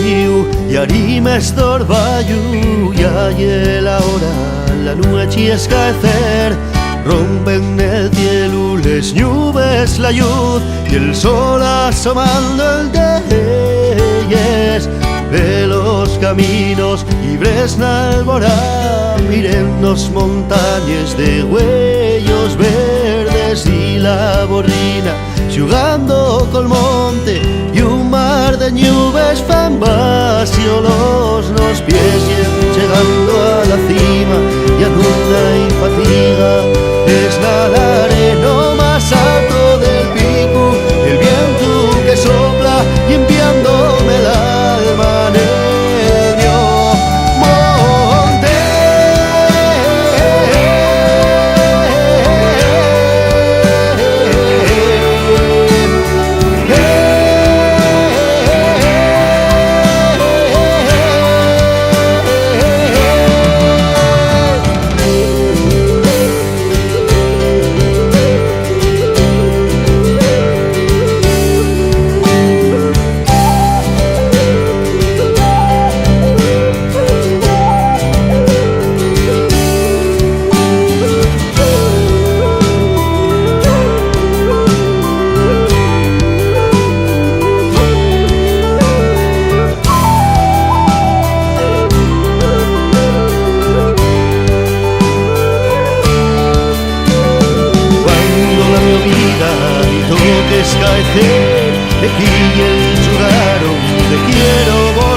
frío y harime estorballo. Ya llega la hora, la noche es caer, rompen el cielo les nubes la luz y el sol asomando el deyes de los caminos libres na alborada. Miren los montañas de huellos verdes y la borrina jugando col monte y un mar de nubes fan vacío los pies llegando a la cima y a duda y fatiga es la arena más alto del pico, el viento que sopla y enviándome el alma negro monte. Escaecer, de aquí el jugaron, te quiero volver.